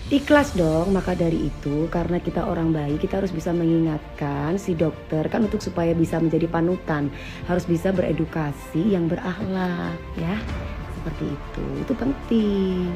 Ikhlas dong, maka dari itu karena kita orang baik, kita harus bisa mengingatkan si dokter kan untuk supaya bisa menjadi panutan, harus bisa beredukasi yang berakhlak ya. Seperti itu penting.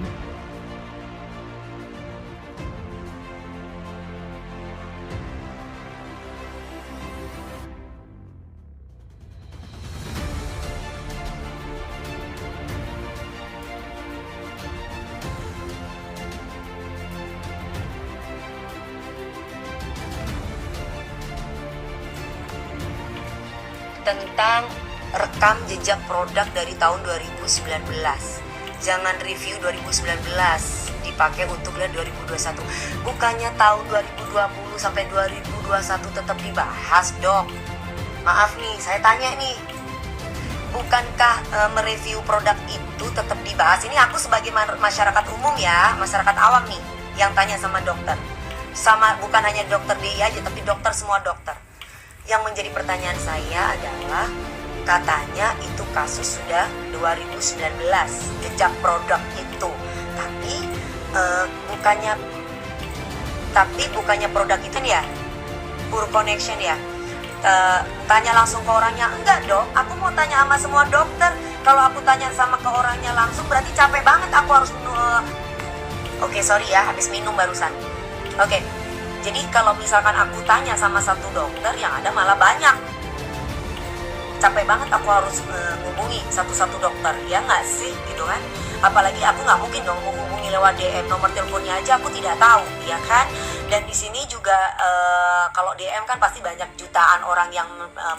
Tentang rekam jejak produk dari tahun 2019. Jangan review 2019 dipakai untuk lihat 2021. Bukannya tahun 2020 sampai 2021 tetap dibahas, Dok? Maaf nih, saya tanya nih. Bukankah mereview produk itu tetap dibahas? Ini aku sebagai masyarakat umum ya, masyarakat awam nih yang tanya sama dokter. Sama bukan hanya dokter DI aja, tapi dokter, semua dokter. Yang menjadi pertanyaan saya adalah katanya itu kasus sudah 2019 jejak produk itu, bukannya bukannya produk itu nih ya poor connection ya. Tanya langsung ke orangnya, enggak dong, aku mau tanya sama semua dokter. Kalau aku tanya sama ke orangnya langsung berarti capek banget, aku harus Oke, sorry ya, habis minum barusan. Oke. Jadi kalau misalkan aku tanya sama satu dokter, yang ada malah banyak. Capek banget aku harus menghubungi satu-satu dokter, ya nggak sih, gitu kan? Apalagi aku nggak mungkin dong menghubungi lewat DM, nomor teleponnya aja aku tidak tahu, ya kan? Dan di sini juga kalau DM kan pasti banyak jutaan orang yang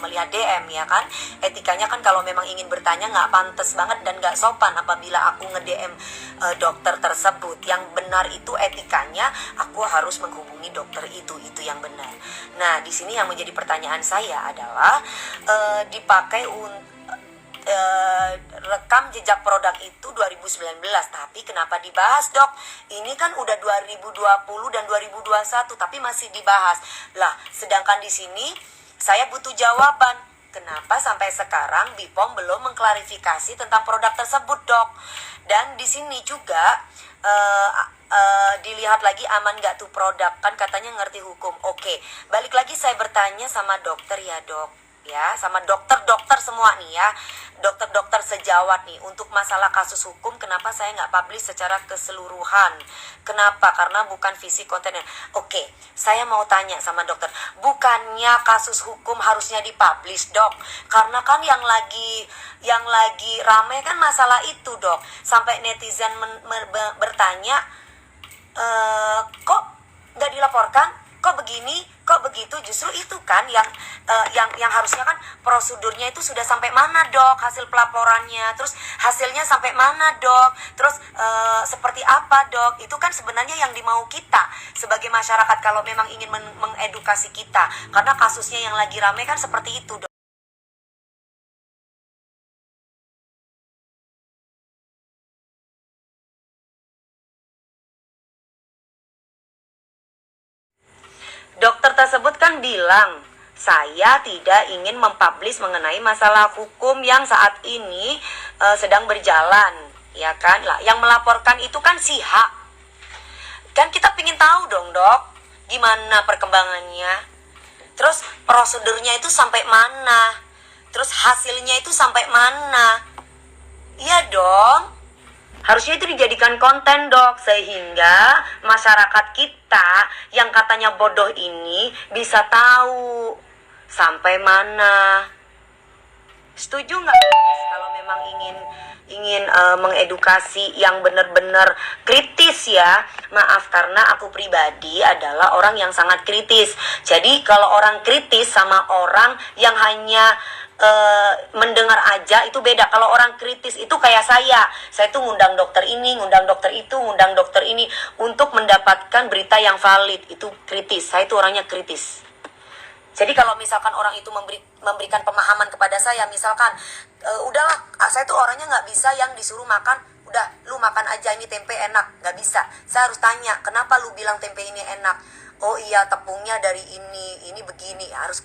melihat DM, ya kan? Etikanya kan kalau memang ingin bertanya nggak pantas banget dan nggak sopan apabila aku nge-DM dokter tersebut. Yang benar itu etikanya aku harus menghubungi dokter itu yang benar. Nah, di sini yang menjadi pertanyaan saya adalah dipakai untuk rekam jejak produk itu 2019, tapi kenapa dibahas, Dok? Ini kan udah 2020 dan 2021 tapi masih dibahas. Lah, sedangkan di sini saya butuh jawaban. Kenapa sampai sekarang BPOM belum mengklarifikasi tentang produk tersebut, Dok? Dan di sini juga dilihat lagi aman gak tuh produk, kan katanya ngerti hukum. Oke, balik lagi saya bertanya sama dokter ya, Dok, ya, sama dokter-dokter semua nih ya, dokter-dokter sejawat nih, untuk masalah kasus hukum kenapa saya nggak publish secara keseluruhan? Kenapa? Karena bukan visi kontennya. Oke, saya mau tanya sama dokter, bukannya kasus hukum harusnya dipublish, Dok? Karena kan yang lagi rame kan masalah itu, Dok, sampai netizen bertanya, kok nggak dilaporkan, kok begini, kok begitu. Justru itu kan yang harusnya kan prosedurnya itu sudah sampai mana, Dok, hasil pelaporannya, terus hasilnya sampai mana, Dok, terus seperti apa, Dok. Itu kan sebenarnya yang dimau kita sebagai masyarakat kalau memang ingin mengedukasi kita, karena kasusnya yang lagi rame kan seperti itu, Dok. Dokter tersebut kan bilang, saya tidak ingin mempublish mengenai masalah hukum yang saat ini sedang berjalan, ya kan? Lah, yang melaporkan itu kan si H. Kan kita pingin tahu dong, Dok, gimana perkembangannya. Terus prosedurnya itu sampai mana? Terus hasilnya itu sampai mana? Iya dong. Harusnya itu dijadikan konten, Dok, sehingga masyarakat kita yang katanya bodoh ini bisa tahu sampai mana. Setuju nggak, guys, kalau memang ingin mengedukasi yang benar-benar kritis ya? Maaf, karena aku pribadi adalah orang yang sangat kritis. Jadi kalau orang kritis sama orang yang hanya mendengar aja itu beda. Kalau orang kritis itu kayak saya tuh ngundang dokter ini, ngundang dokter itu, ngundang dokter ini untuk mendapatkan berita yang valid. Itu kritis. Saya itu orangnya kritis. Jadi kalau misalkan orang itu memberikan pemahaman kepada saya, misalkan udahlah, saya tuh orangnya nggak bisa yang disuruh makan, udah lu makan aja ini tempe enak, nggak bisa. Saya harus tanya, kenapa lu bilang tempe ini enak? Oh iya, tepungnya dari ini begini, harus